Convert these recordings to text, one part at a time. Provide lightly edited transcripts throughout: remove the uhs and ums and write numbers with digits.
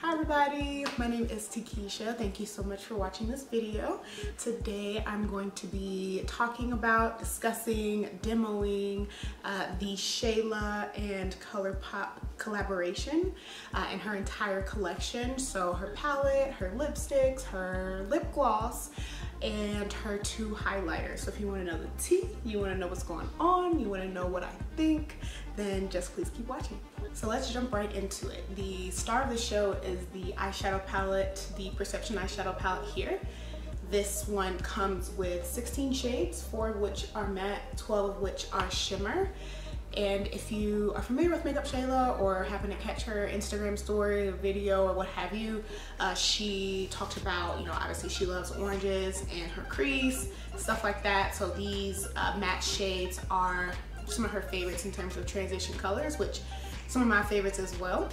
Hi everybody, my name is Takesha. Thank you so much for watching this video. Today I'm going to be talking about, discussing, demoing the Shayla and ColourPop collaboration and her entire collection. So her palette, her lipsticks, her lip gloss, and her two highlighters. So if you want to know the tea, you want to know what's going on, you want to know what I think, then just please keep watching. So let's jump right into it. The star of the show is the eyeshadow palette, the Perception eyeshadow palette here. This one comes with 16 shades, 4 of which are matte, 12 of which are shimmer. And if you are familiar with Makeup Shayla or happen to catch her Instagram story or video or what have you, she talked about, obviously she loves oranges and her crease, stuff like that. So these matte shades are some of her favorites in terms of transition colors, which some of my favorites as well.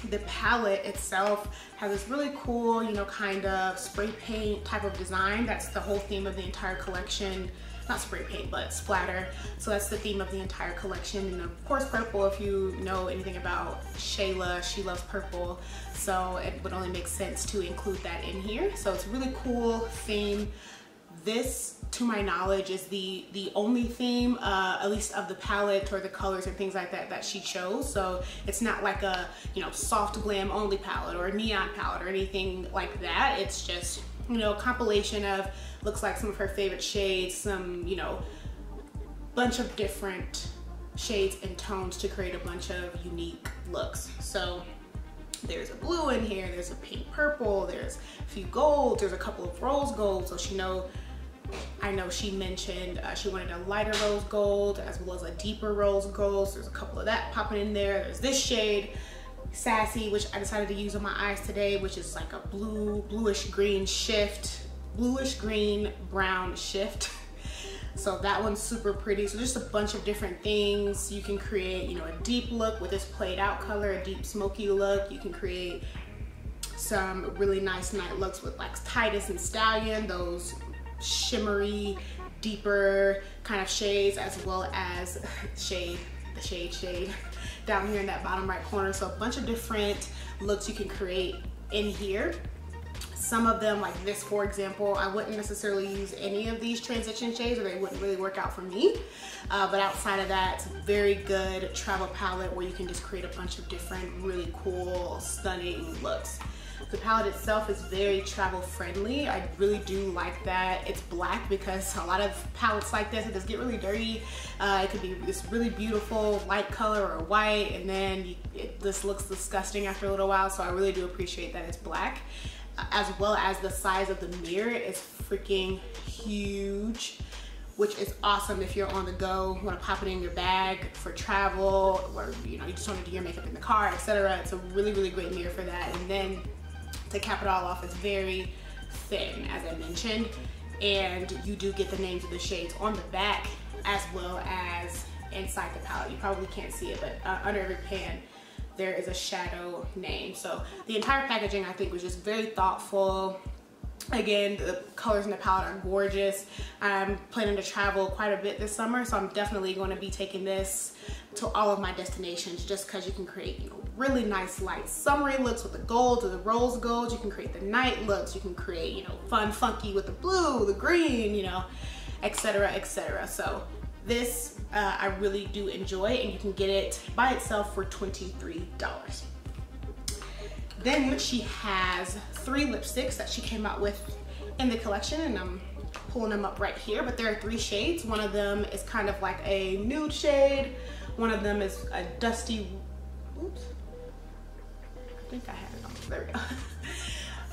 The palette itself has this really cool, kind of spray paint type of design. That's the whole theme of the entire collection. Not spray paint, but splatter. So that's the theme of the entire collection. And of course purple, if you know anything about Shayla, she loves purple. So it would only make sense to include that in here. So it's a really cool theme. This, to my knowledge, is the only theme, at least of the palette or the colors and things like that, that she chose. So it's not like a, soft glam only palette or a neon palette or anything like that. It's just, a compilation of, looks like some of her favorite shades, some, bunch of different shades and tones to create a bunch of unique looks. So there's a blue in here, there's a pink purple, there's a few gold, there's a couple of rose gold. So I know she mentioned she wanted a lighter rose gold as well as a deeper rose gold. So there's a couple of that popping in there. There's this shade, Sassy, which I decided to use on my eyes today, which is like a bluish green shift, bluish green brown shift. So that one's super pretty. So just a bunch of different things. You can create, a deep look with this played out color, a deep smoky look. You can create some really nice night looks with like Titus and Stallion, those shimmery, deeper kind of shades, as well as the shade down here in that bottom right corner. So a bunch of different looks you can create in here. Some of them, like this for example, I wouldn't necessarily use any of these transition shades, or they wouldn't really work out for me. But outside of that, it's a very good travel palette where you can just create a bunch of different really cool, stunning looks. The palette itself is very travel friendly. I really do like that it's black, because a lot of palettes like this, it does get really dirty. It could be this really beautiful light color or white, and then this looks disgusting after a little while. So I really do appreciate that it's black. As well as the size of the mirror is freaking huge, which is awesome if you're on the go, want to pop it in your bag for travel, or you just want to do your makeup in the car, etc. It's a really, really great mirror for that. And then to cap it all off, it's very thin, as I mentioned, and you do get the names of the shades on the back as well as inside the palette. You probably can't see it, but under every pan there is a shadow name. So the entire packaging, I think, was just very thoughtful. Again, the colors in the palette are gorgeous. I'm planning to travel quite a bit this summer, so I'm definitely going to be taking this to all of my destinations, just because you can create really nice light summery looks with the gold or the rose gold. You can create the night looks, you can create fun funky with the blue, the green, etc, etc. So this I really do enjoy, and you can get it by itself for $23. Then she has 3 lipsticks that she came out with in the collection, and I'm pulling them up right here, but there are 3 shades. One of them is kind of like a nude shade. One of them is a dusty, oops, I think I had it on, there we go.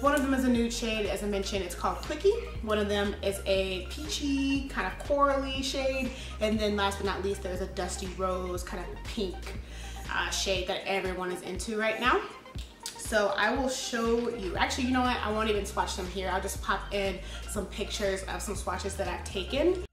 One of them is a nude shade, as I mentioned, it's called Quickie. One of them is a peachy, kind of corally shade. And then last but not least, there's a dusty rose, kind of pink shade that everyone is into right now. So I will show you, actually, you know what? I won't even swatch them here. I'll just pop in some pictures of some swatches that I've taken.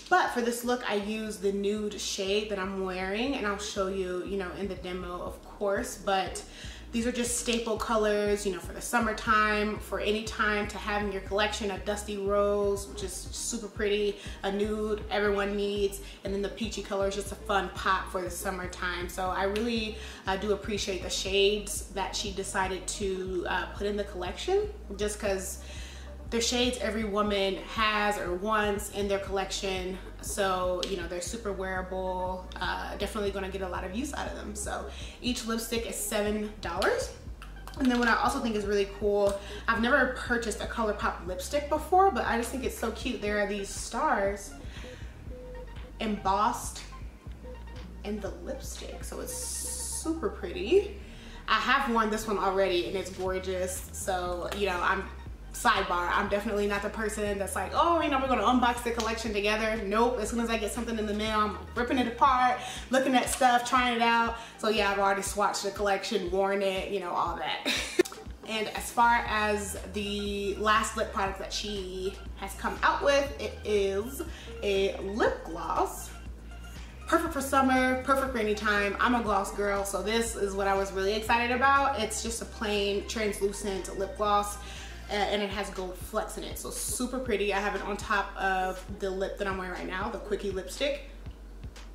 But For this look, I used the nude shade that I'm wearing, and I'll show you, you know, in the demo, of course, but these are just staple colors, you know, for the summertime, for any time to have in your collection. A dusty rose, which is super pretty, a nude everyone needs, and then the peachy color is just a fun pop for the summertime. So I really do appreciate the shades that she decided to put in the collection, just because they're shades every woman has or wants in their collection. So, you know, they're super wearable, definitely gonna get a lot of use out of them. So each lipstick is $7. And then what I also think is really cool, I've never purchased a ColourPop lipstick before, but I just think it's so cute. There are these stars embossed in the lipstick. So it's super pretty. I have worn this one already and it's gorgeous. So, you know, sidebar, I'm definitely not the person that's like, oh, you know, we're gonna unbox the collection together. Nope, as soon as I get something in the mail, I'm ripping it apart, looking at stuff, trying it out. So yeah, I've already swatched the collection, worn it, you know, all that. And as far as the last lip product that she has come out with, it is a lip gloss. Perfect for summer, perfect for any time. I'm a gloss girl, so this is what I was really excited about. It's just a plain translucent lip gloss. And it has gold flecks in it, so super pretty. I have it on top of the lip that I'm wearing right now, the Quickie lipstick.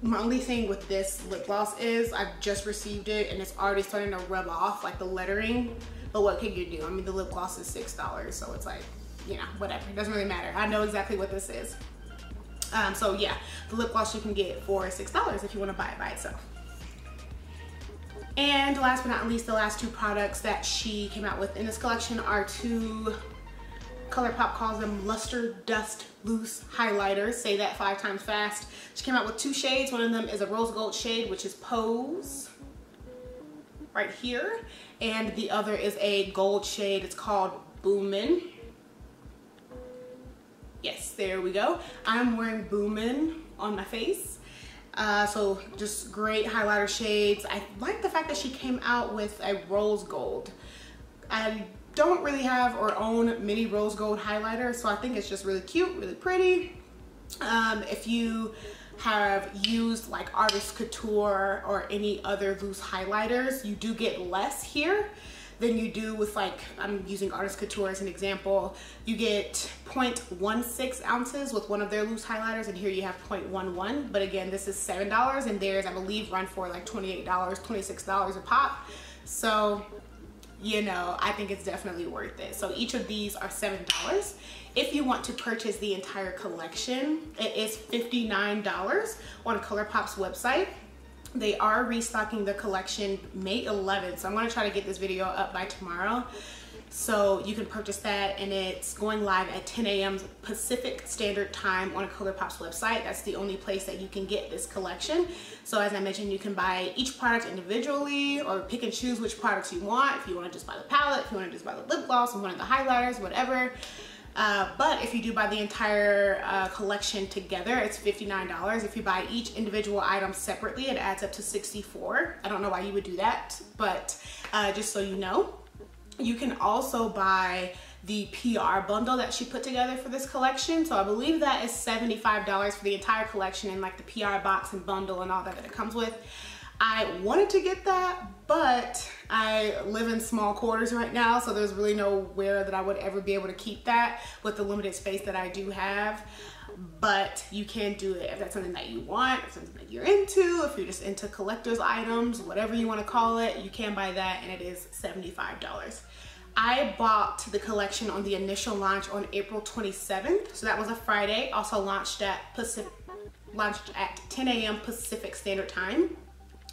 My only thing with this lip gloss is I've just received it and it's already starting to rub off, like the lettering. But what can you do? I mean, the lip gloss is $6, so it's like, you know, whatever. It doesn't really matter. I know exactly what this is. So yeah, the lip gloss you can get for $6 if you want to buy it by itself. And last but not least, the last two products that she came out with in this collection are two, ColourPop calls them Luster Dust Loose Highlighters. Say that 5 times fast. She came out with 2 shades. One of them is a rose gold shade, which is Pose, right here. And the other is a gold shade. It's called Boomin. Yes, there we go. I'm wearing Boomin on my face. So just great highlighter shades. I like the fact that she came out with a rose gold. I don't really have or own many rose gold highlighters, so I think it's just really cute, really pretty. If you have used like Artist Couture or any other loose highlighters, you do get less here than you do with, like, I'm using Artist Couture as an example. You get 0.16 ounces with one of their loose highlighters, and here you have 0.11. But again, this is $7, and theirs, I believe, run for like $28, $26 a pop. So, you know, I think it's definitely worth it. So each of these are $7. If you want to purchase the entire collection, it is $59 on ColourPop's website. They are restocking the collection May 11th, so I'm going to try to get this video up by tomorrow. So you can purchase that, and it's going live at 10 a.m. Pacific Standard Time on ColourPop's website. That's the only place that you can get this collection. So as I mentioned, you can buy each product individually or pick and choose which products you want. If you want to just buy the palette, if you want to just buy the lip gloss, and one of the highlighters, whatever. But if you do buy the entire collection together, it's $59. If you buy each individual item separately, it adds up to $64. I don't know why you would do that, but just so you know. You can also buy the PR bundle that she put together for this collection. So I believe that is $75 for the entire collection, and like the PR box and bundle and all that it comes with. I wanted to get that, but I live in small quarters right now, so there's really nowhere that I would ever be able to keep that with the limited space that I do have. But you can do it if that's something that you want, if something that you're into, if you're just into collector's items, whatever you want to call it, you can buy that, and it is $75. I bought the collection on the initial launch on April 27th, so that was a Friday. Also launched at 10 a.m. Pacific Standard Time.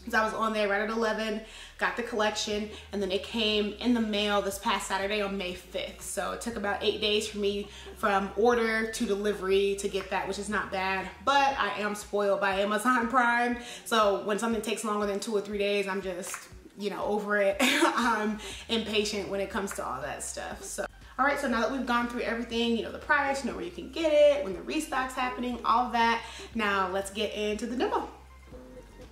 So I was on there right at 11, got the collection, and then it came in the mail this past Saturday on May 5th. So it took about 8 days for me from order to delivery to get that, which is not bad. But I am spoiled by Amazon Prime. So when something takes longer than 2 or 3 days, I'm just, you know, over it. I'm impatient when it comes to all that stuff. So. All right, so now that we've gone through everything, you know, the price, you know where you can get it, when the restock's happening, all of that. Now let's get into the demo.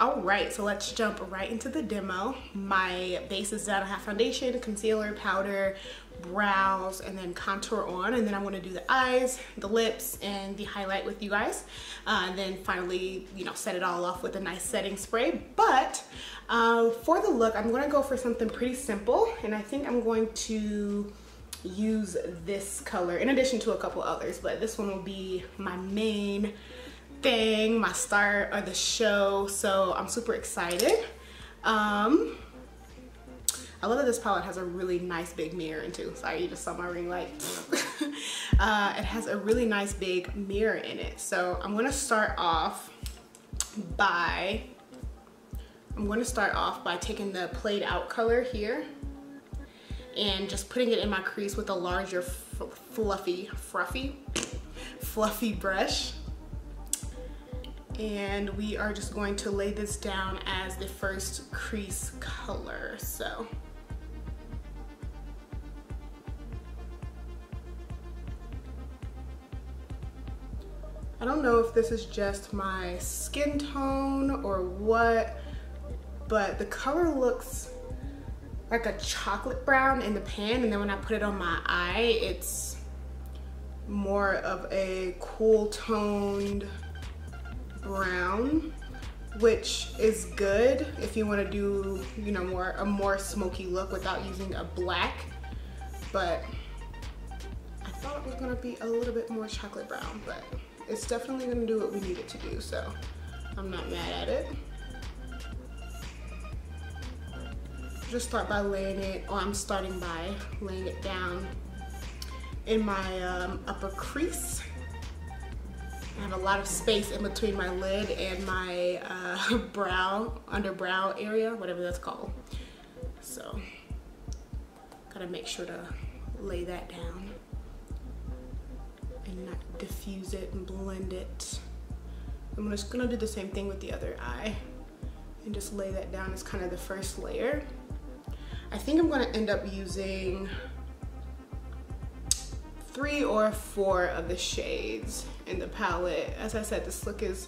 All right, so let's jump right into the demo. My base is done. I have foundation, concealer, powder, brows, and then contour on, and then I'm gonna do the eyes, the lips, and the highlight with you guys. And then finally, you know, set it all off with a nice setting spray. But for the look, I'm gonna go for something pretty simple, and I think I'm going to use this color in addition to a couple others, but this one will be my main thing, my star of the show, so I'm super excited. I love that this palette has a really nice big mirror in too. Sorry, you just saw my ring light. It has a really nice big mirror in it. So I'm gonna start off by taking the played out color here and just putting it in my crease with a larger fluffy brush. And we are just going to lay this down as the first crease color. So I don't know if this is just my skin tone or what, but the color looks like a chocolate brown in the pan, and then when I put it on my eye, it's more of a cool toned brown, which is good if you want to do, you know, a more smoky look without using a black. But I thought it was gonna be a little bit more chocolate brown, but it's definitely gonna do what we need it to do, so I'm not mad at it. Just start by laying it, or I'm starting by laying it down in my upper crease. I have a lot of space in between my lid and my underbrow area, whatever that's called. So, gotta make sure to lay that down and not diffuse it and blend it. I'm just gonna do the same thing with the other eye and just lay that down as kind of the first layer. I think I'm gonna end up using 3 or 4 of the shades in the palette. As I said, this look is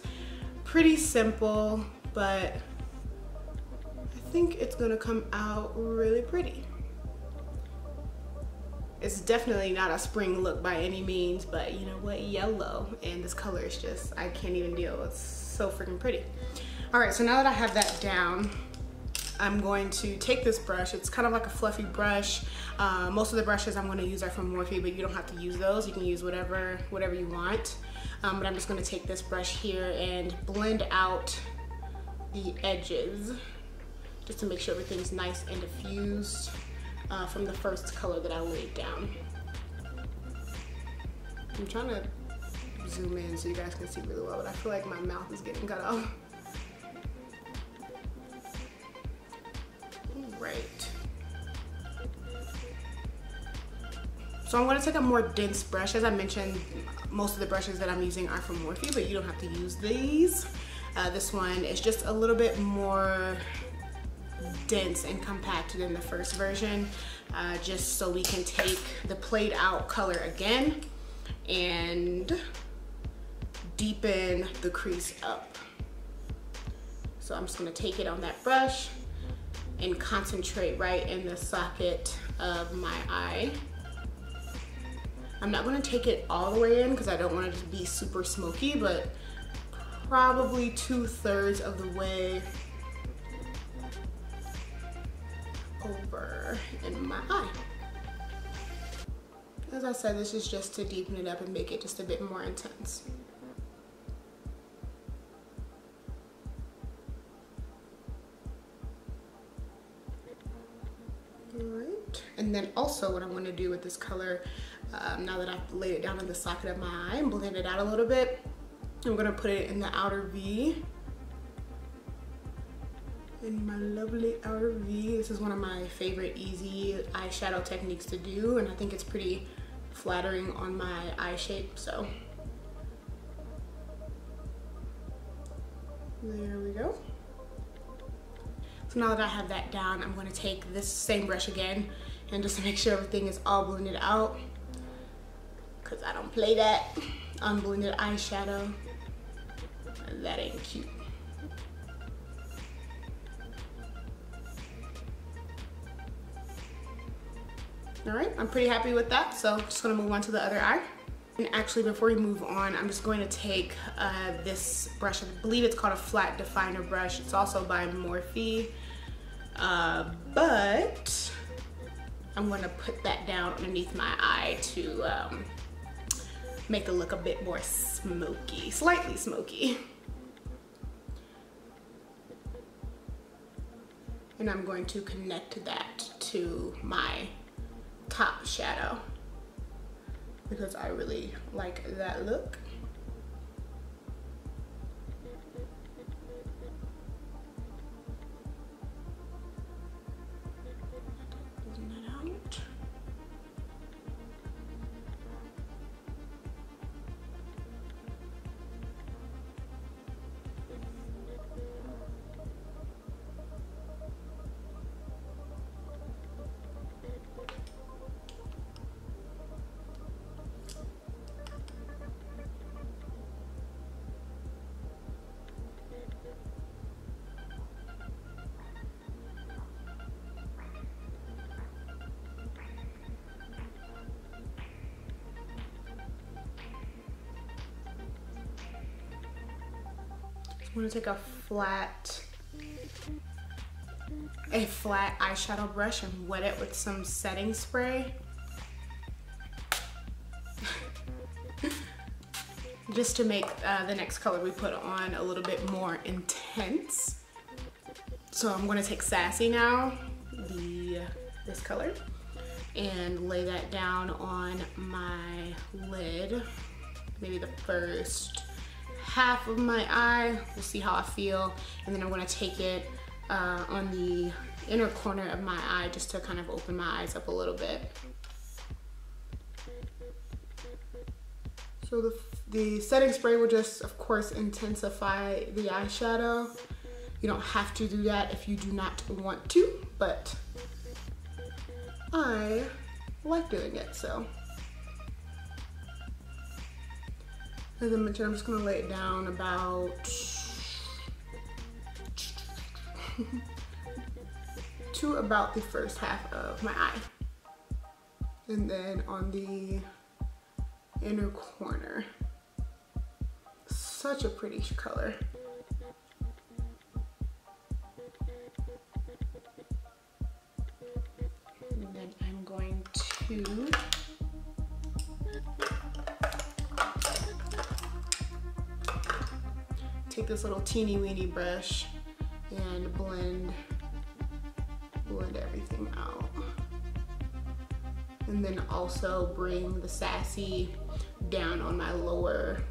pretty simple, but I think it's gonna come out really pretty. It's definitely not a spring look by any means, but you know what, yellow, and this color is just, I can't even deal. It's so freaking pretty. All right, so now that I have that down, I'm going to take this brush. It's kind of like a fluffy brush. Most of the brushes I'm gonna use are from Morphe, but you don't have to use those. You can use whatever you want. But I'm just gonna take this brush here and blend out the edges just to make sure everything's nice and diffused from the first color that I laid down. I'm trying to zoom in so you guys can see really well, but I feel like my mouth is getting cut off. Right. So I'm going to take a more dense brush. As I mentioned, most of the brushes that I'm using are from Morphe, but you don't have to use these. This one is just a little bit more dense and compact than the first version, just so we can take the played out color again and deepen the crease up. So I'm just going to take it on that brush and concentrate right in the socket of my eye. I'm not gonna take it all the way in because I don't want it to be super smoky, but probably 2/3 of the way over in my eye. As I said, this is just to deepen it up and make it just a bit more intense. Alright, and then also what I'm going to do with this color, now that I've laid it down in the socket of my eye and blend it out a little bit, I'm going to put it in the outer V. In my lovely outer V. This is one of my favorite easy eyeshadow techniques to do, and I think it's pretty flattering on my eye shape, so there we go. So now that I have that down, I'm going to take this same brush again and just to make sure everything is all blended out, because I don't play that unblended eyeshadow. That ain't cute. All right, I'm pretty happy with that. So I'm just gonna move on to the other eye. And actually, before we move on, I'm just going to take this brush. I believe it's called a flat definer brush. It's also by Morphe, but I'm gonna put that down underneath my eye to make it look a bit more smoky, slightly smoky. And I'm going to connect that to my top shadow because I really like that look. Closing that out. I'm gonna take a flat eyeshadow brush and wet it with some setting spray. Just to make the next color we put on a little bit more intense. So I'm gonna take Sassy now, this color, and lay that down on my lid, maybe the first half of my eye. We'll see how I feel. And then I'm gonna take it on the inner corner of my eye just to kind of open my eyes up a little bit. So the setting spray will just, of course, intensify the eyeshadow. You don't have to do that if you do not want to, but I like doing it, so. As I mentioned, I'm just gonna lay it down about to about the first half of my eye. And then on the inner corner. Such a pretty color. And then I'm going to take this little teeny weeny brush and blend everything out. And then also bring the Sassy down on my lower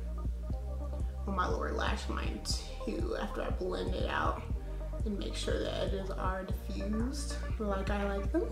lash line too after I blend it out, and make sure the edges are diffused like I like them.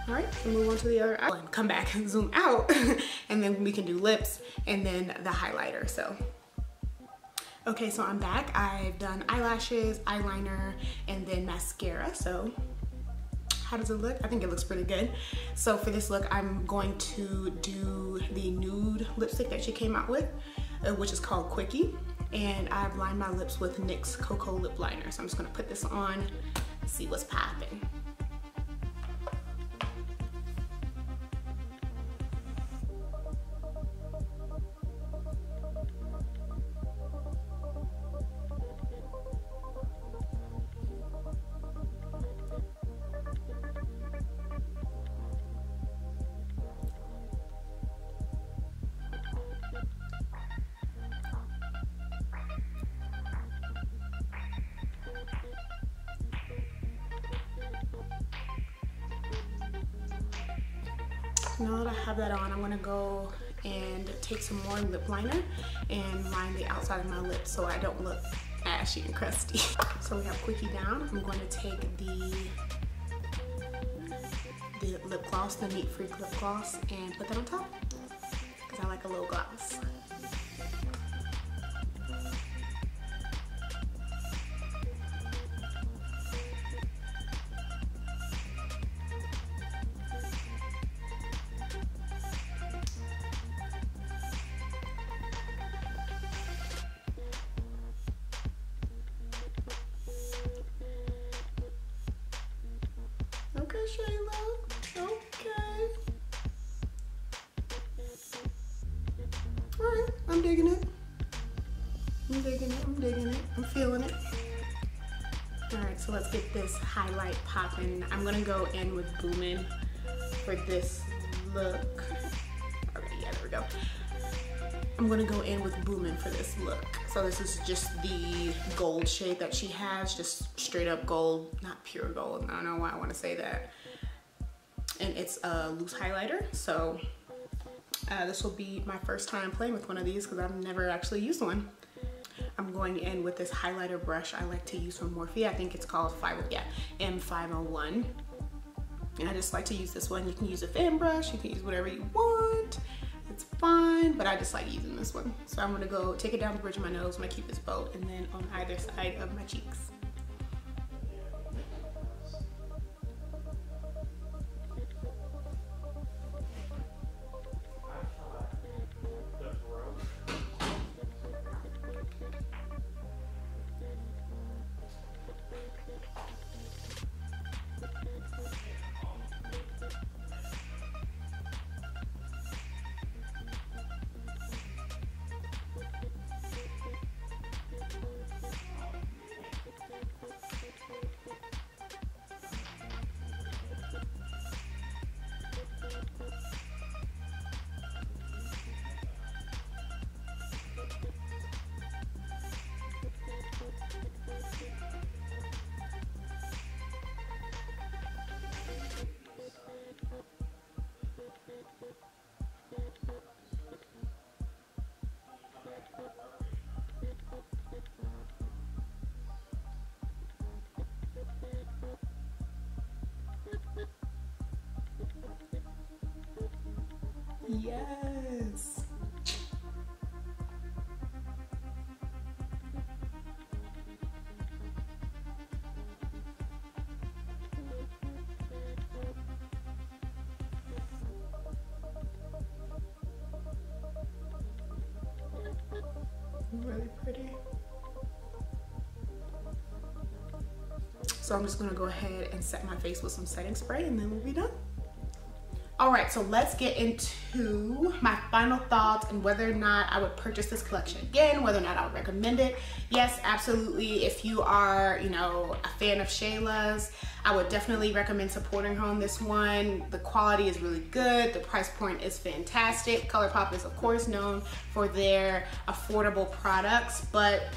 All right, so move on to the other eye and come back and zoom out and then we can do lips and then the highlighter. So, okay, so I'm back. I've done eyelashes, eyeliner, and then mascara. So how does it look? I think it looks pretty good. So for this look, I'm going to do the nude lipstick that she came out with, which is called Quickie. And I've lined my lips with NYX Cocoa Lip Liner. So I'm just gonna put this on and see what's popping. Now that I have that on, I'm gonna go and take some more lip liner and line the outside of my lips so I don't look ashy and crusty. So we have Quickie down. I'm going to take the lip gloss, the Meat Freak lip gloss, and put that on top because I like a little gloss. Okay, Shayla. Okay. Alright, I'm digging it. I'm digging it. I'm digging it. I'm feeling it. Alright, so let's get this highlight popping. I'm gonna go in with Boomin for this look. Alright, yeah, there we go. I'm gonna go in with Boomin for this look. So this is just the gold shade that she has, just straight up gold, not pure gold. I don't know why I want to say that. And it's a loose highlighter. So this will be my first time playing with one of these because I've never actually used one. I'm going in with this highlighter brush I like to use from Morphe. I think it's called M501. And I just like to use this one. You can use a fan brush, you can use whatever you want. It's fine, but I just like using this one. So I'm gonna go take it down the bridge of my nose, my cupid's bow, and then on either side of my cheeks. Yes. Really pretty. So I'm just gonna go ahead and set my face with some setting spray and then we'll be done. All right, so let's get into my final thoughts and whether or not I would purchase this collection again, whether or not I would recommend it. Yes, absolutely. If you are, you know, a fan of Shayla's, I would definitely recommend supporting her on this one. The quality is really good. The price point is fantastic. ColourPop is, of course, known for their affordable products, but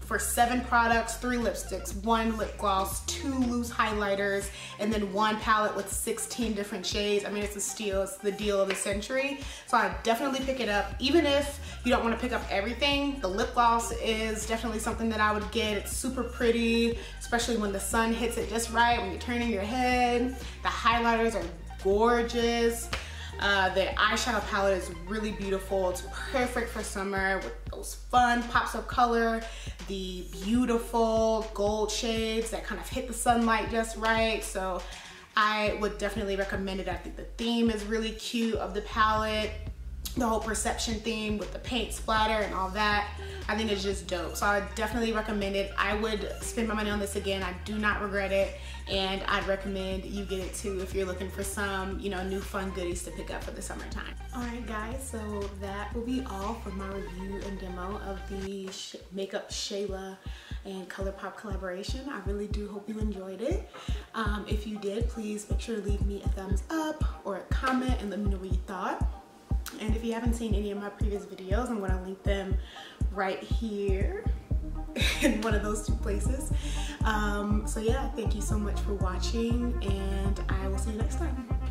for 7 products, 3 lipsticks, 1 lip gloss, 2 loose highlighters, and then 1 palette with 16 different shades. I mean, it's a steal. It's the deal of the century. So I definitely pick it up. Even if you don't want to pick up everything, the lip gloss is definitely something that I would get. It's super pretty, especially when the sun hits it just right, when you're turning your head. The highlighters are gorgeous. The eyeshadow palette is really beautiful. It's perfect for summer with those fun pops of color, the beautiful gold shades that kind of hit the sunlight just right. So I would definitely recommend it. I think the theme is really cute of the palette. The whole perception theme with the paint splatter and all that, I think it's just dope. So I would definitely recommend it. I would spend my money on this again. I do not regret it. And I'd recommend you get it too if you're looking for some, you know, new fun goodies to pick up for the summertime. All right, guys, so that will be all for my review and demo of the Makeup Shayla and ColourPop collaboration. I really do hope you enjoyed it. If you did, please make sure to leave me a thumbs up or a comment and let me know what you thought. And if you haven't seen any of my previous videos, I'm going to link them right here in one of those 2 places. So yeah, thank you so much for watching, and I will see you next time.